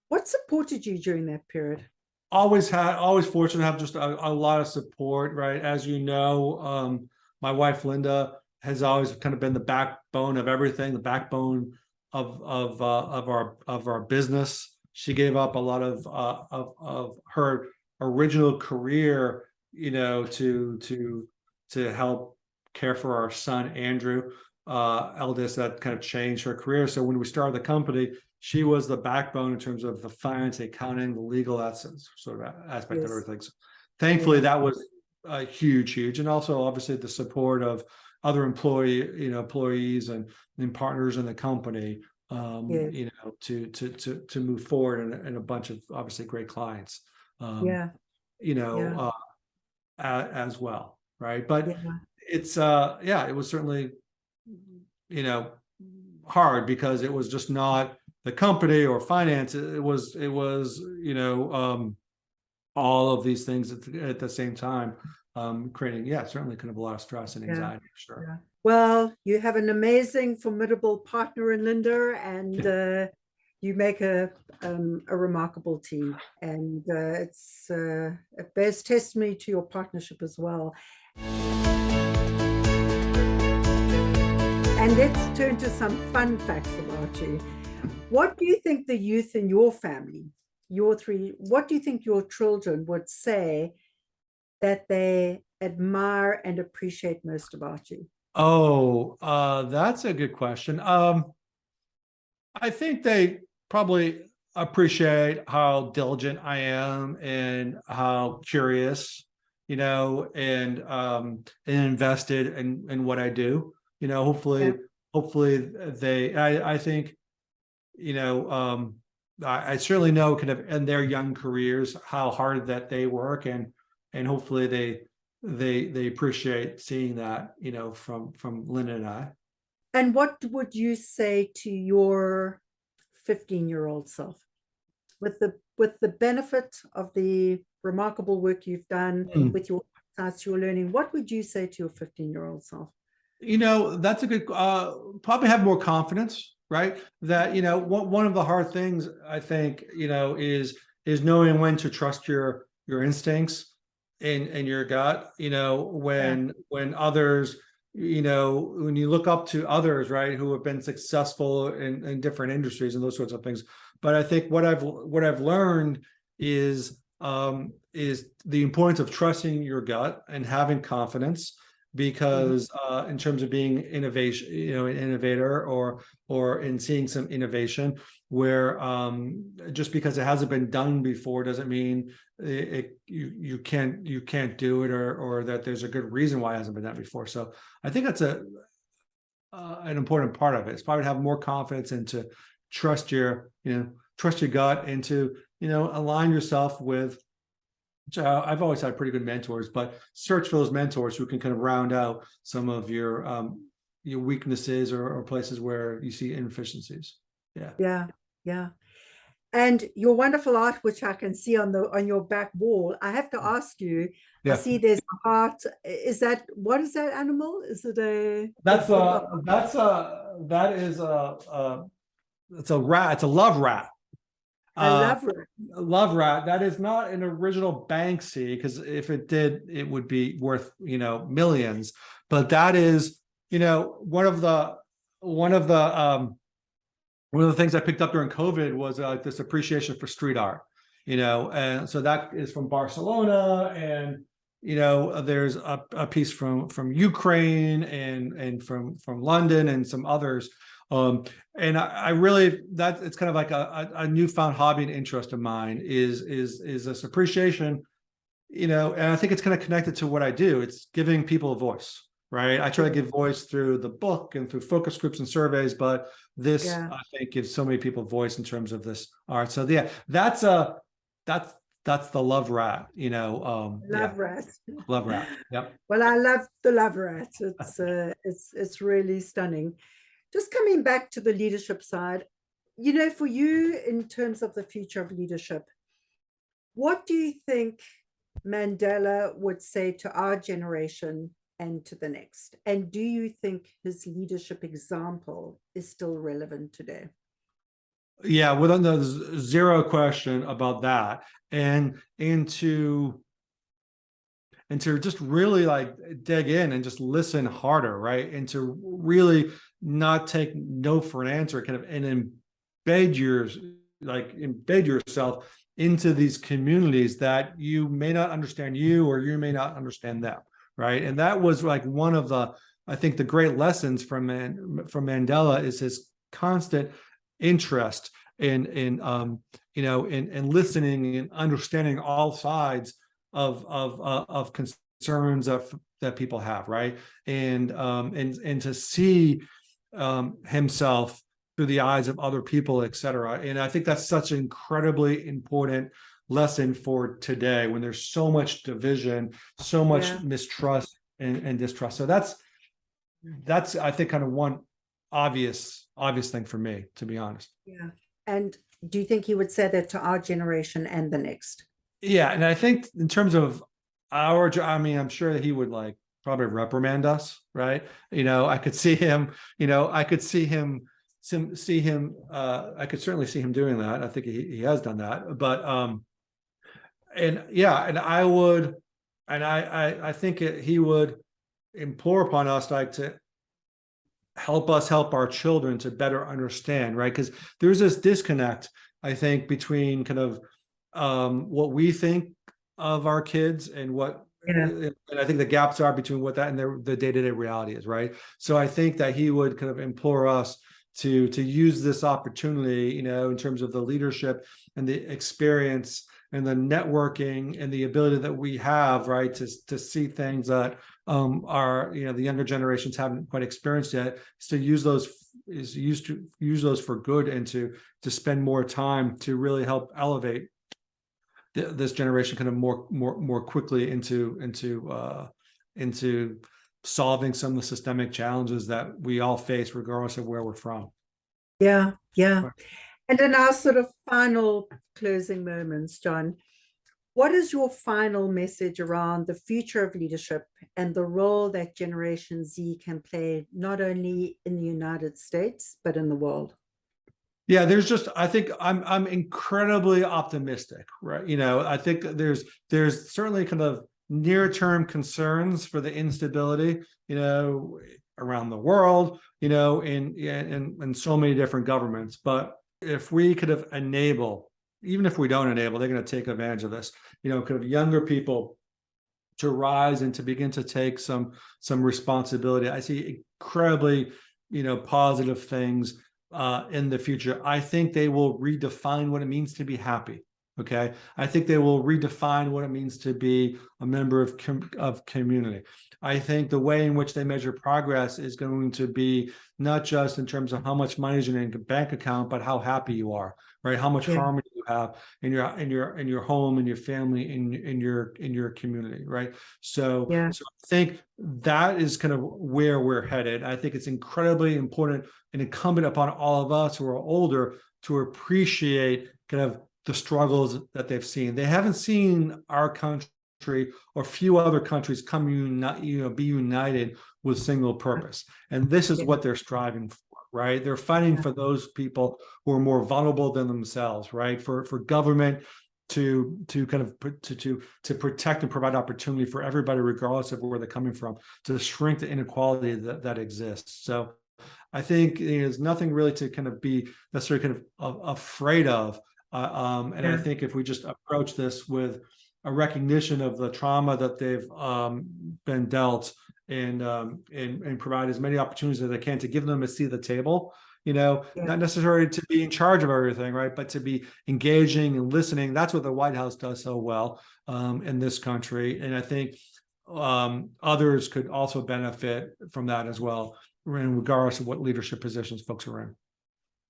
What supported you during that period? Always fortunate to have just a lot of support, right? As you know, my wife Linda has always kind of been the backbone of everything, the backbone of our business. She gave up a lot of her original career, to help care for our son Andrew, eldest. That kind of changed her career. So when we started the company, she was the backbone in terms of the finance, the accounting, the legal essence sort of aspect of everything. So thankfully, that was huge, and also obviously the support of other employees and partners in the company, to move forward, and a bunch of obviously great clients, as well, right? But it's it was certainly hard because it was just not the company or finance. It was all of these things at the same time, creating certainly kind of a lot of stress and anxiety, for sure. Well, you have an amazing, formidable partner in Linda, and you make a remarkable team, and it bears testimony to your partnership as well. And let's turn to some fun facts about you. What do you think the youth in your family, what do you think your children would say that they admire and appreciate most about you? Oh, that's a good question. I think they probably appreciate how diligent I am and how curious, and invested in what I do. Hopefully I think, I certainly know kind of in their young careers how hard that they work, and hopefully they appreciate seeing that, from Lynn and I. And what would you say to your 15-year-old self, with the benefit of the remarkable work you've done with your insights, your learning? What would you say to your 15-year-old self? That's a good, probably have more confidence, right? That, one of the hard things I think, is knowing when to trust your instincts and your gut, when others, when you look up to others, right, who have been successful in different industries and those sorts of things. But I think what I've learned is the importance of trusting your gut and having confidence, because in terms of being innovation, an innovator or in seeing some innovation where just because it hasn't been done before doesn't mean you can't do it or that there's a good reason why it hasn't been done before. So I think that's an important part of it. It's probably to have more confidence and to trust your gut and to align yourself with. I've always had pretty good mentors, but search for those mentors who can kind of round out some of your weaknesses or places where you see inefficiencies. Yeah. And your wonderful art, which I can see on your back wall, I have to ask you. I see there's a heart. What is that animal? Is it a? It's a rat. It's a love rat. I love it. Love rat. That is not an original Banksy, because if it did, it would be worth millions. But that is one of the things I picked up during COVID was this appreciation for street art. And so that is from Barcelona, and there's a piece from Ukraine and from London and some others. And I really, that it's kind of like a newfound hobby and interest of mine is this appreciation, and I think it's kind of connected to what I do. It's giving people a voice, right? I try to give voice through the book and through focus groups and surveys, but this I think gives so many people voice in terms of this art. So that's the love rat, Love rat. Love rat. Yep. Well, I love the love rat. It's really stunning. Just coming back to the leadership side, for you, in terms of the future of leadership, what do you think Mandela would say to our generation and to the next? And do you think his leadership example is still relevant today? Yeah, without zero question about that. And to just really dig in and just listen harder, right? And to really not take no for an answer, kind of, and embed yourself into these communities that you may not understand or you may not understand them, right? And that was one of I think the great lessons from Mandela is his constant interest in listening and understanding all sides of concerns that people have, right? And to see himself through the eyes of other people, et cetera. And I think that's such an incredibly important lesson for today, when there's so much division, so much mistrust and distrust. So that's I think kind of one obvious thing for me, to be honest. Yeah. And do you think he would say that to our generation and the next? Yeah, and I think in terms of I'm sure that he would probably reprimand us, right? I could see him. I could certainly see him doing that. I think he has done that. But I think he would implore upon us to help us help our children to better understand, right? Because there's this disconnect, I think, between kind of what we think of our kids and what, and I think the gaps are between what that and the day-to-day reality is, right? So I think that he would kind of implore us to use this opportunity, in terms of the leadership and the experience and the networking and the ability that we have, right, to see things that are, the younger generations haven't quite experienced yet, is to use those for good, and to spend more time to really help elevate this generation kind of more quickly into solving some of the systemic challenges that we all face, regardless of where we're from. Yeah. And in our sort of final closing moments, John, what is your final message around the future of leadership and the role that Generation Z can play, not only in the United States, but in the world? Yeah, I think I'm incredibly optimistic, right? I think there's certainly kind of near-term concerns for the instability, around the world, in so many different governments. But if we could have enable, even if we don't enable, they're going to take advantage of this, kind of younger people rise and to begin to take some responsibility. I see incredibly, positive things in the future. I think they will redefine what it means to be happy. Okay, I think they will redefine what it means to be a member of community. I think the way in which they measure progress is going to be not just in terms of how much money is in your bank account, but how happy you are, right? How much harmony you have in your home, in your family, in your community, right? So I think that is kind of where we're headed. I think it's incredibly important and incumbent upon all of us who are older to appreciate kind of the struggles that they've seen. They haven't seen our country or few other countries be united with single purpose. And this is what they're striving for, right? They're fighting for those people who are more vulnerable than themselves, right? For government to kind of to protect and provide opportunity for everybody, regardless of where they're coming from, to shrink the inequality that exists. So I think there's nothing really to kind of be necessarily kind of afraid of. I think if we just approach this with a recognition of the trauma that they've been dealt and provide as many opportunities as they can to give them a seat at the table, not necessarily to be in charge of everything, right? But to be engaging and listening. That's what the White House does so well in this country. And I think others could also benefit from that as well, regardless of what leadership positions folks are in.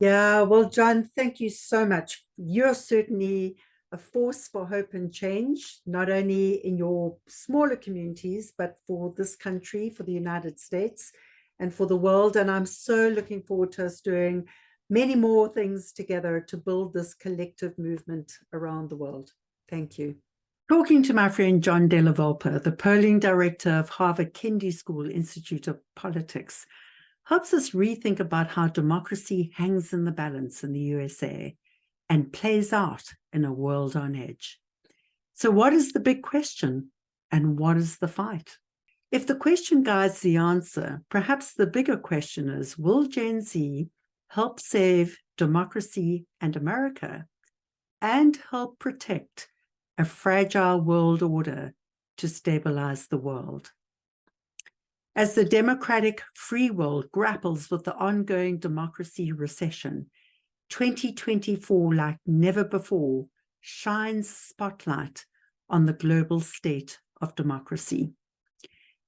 Yeah, well, John, thank you so much. You're certainly a force for hope and change, not only in your smaller communities, but for this country, for the United States, and for the world. And I'm so looking forward to us doing many more things together to build this collective movement around the world. Thank you. Talking to my friend John Della Volpe, the polling director of Harvard Kennedy School Institute of Politics, helps us rethink about how democracy hangs in the balance in the USA and plays out in a world on edge. So what is the big question and what is the fight? If the question guides the answer, perhaps the bigger question is, will Gen Z help save democracy and America and help protect a fragile world order to stabilize the world? As the democratic free world grapples with the ongoing democracy recession, 2024, like never before, shines a spotlight on the global state of democracy.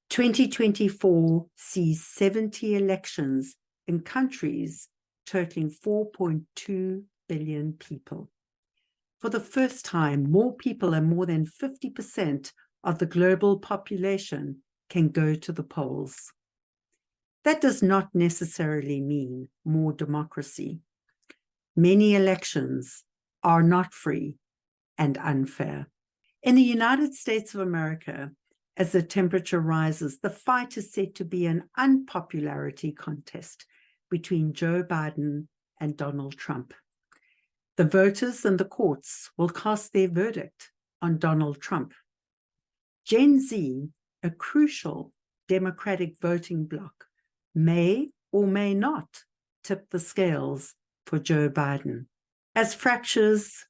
2024 sees 70 elections in countries totaling 4.2 billion people. For the first time, more people and more than 50% of the global population can go to the polls. That does not necessarily mean more democracy. Many elections are not free and unfair. In the United States of America, as the temperature rises, the fight is set to be an unpopularity contest between Joe Biden and Donald Trump. The voters and the courts will cast their verdict on Donald Trump. Gen Z, a crucial democratic voting bloc, may or may not tip the scales for Joe Biden. As fractures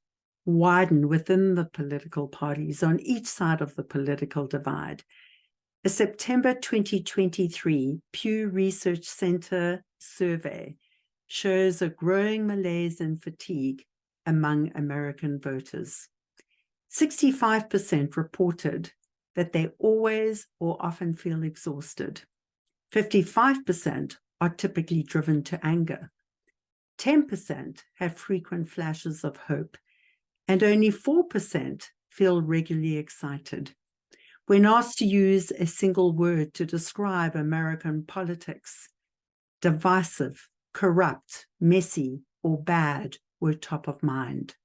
widen within the political parties on each side of the political divide, a September 2023 Pew Research Center survey shows a growing malaise and fatigue among American voters. 65% reported that they always or often feel exhausted. 55% are typically driven to anger. 10% have frequent flashes of hope, and only 4% feel regularly excited. When asked to use a single word to describe American politics, divisive, corrupt, messy, or bad were top of mind.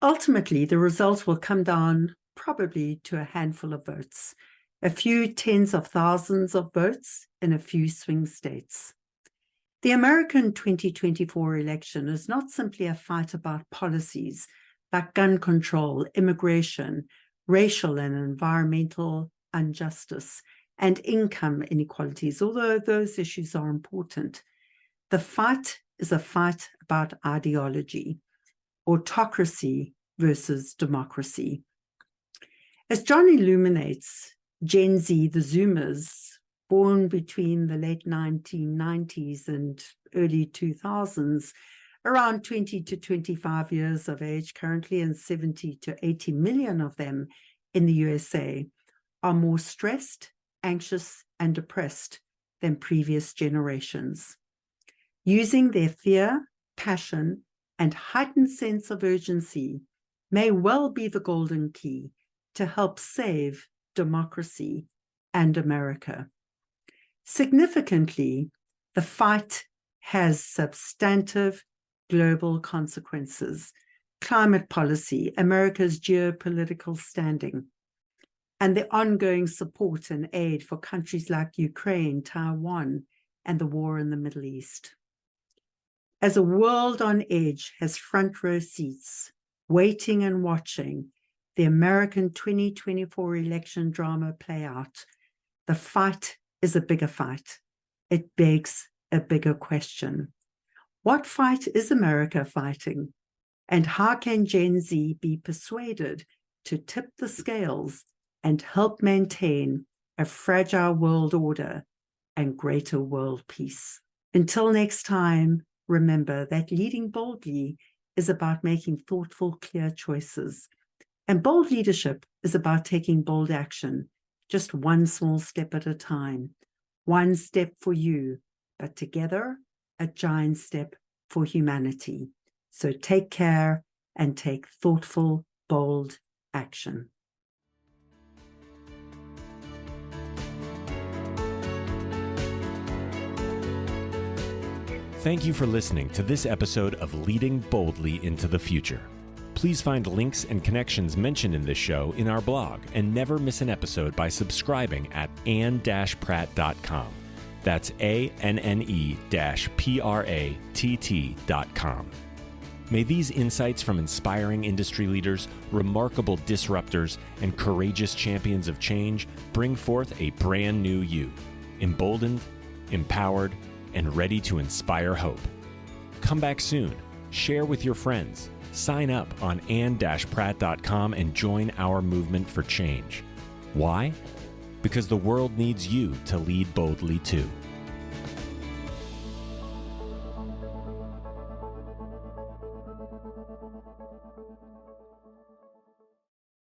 Ultimately, the results will come down probably to a handful of votes, a few tens of thousands of votes in a few swing states. The American 2024 election is not simply a fight about policies like gun control, immigration, racial and environmental injustice, and income inequalities, although those issues are important. The fight is a fight about ideology, autocracy versus democracy. As John illuminates, Gen Z, the Zoomers, born between the late 1990s and early 2000s, around 20 to 25 years of age currently, and 70 to 80 million of them in the USA, are more stressed, anxious, and depressed than previous generations. Using their fear, passion, and heightened sense of urgency may well be the golden key to help save democracy and America. Significantly, the fight has substantive global consequences: climate policy, America's geopolitical standing, and the ongoing support and aid for countries like Ukraine, Taiwan, and the war in the Middle East. As a world on edge has front row seats, waiting and watching the American 2024 election drama play out, the fight is a bigger fight. It begs a bigger question. What fight is America fighting? And how can Gen Z be persuaded to tip the scales and help maintain a fragile world order and greater world peace? Until next time, remember that leading boldly is about making thoughtful, clear choices. And bold leadership is about taking bold action, just one small step at a time. One step for you, but together, a giant step for humanity. So take care and take thoughtful, bold action. Thank you for listening to this episode of Leading Boldly into the Future. Please find links and connections mentioned in this show in our blog, and never miss an episode by subscribing at anne-pratt.com. That's ANNE-PRATT.com. May these insights from inspiring industry leaders, remarkable disruptors, and courageous champions of change bring forth a brand new you, emboldened, empowered, and ready to inspire hope. Come back soon, share with your friends, sign up on anne-pratt.com and join our movement for change. Why? Because the world needs you to lead boldly too.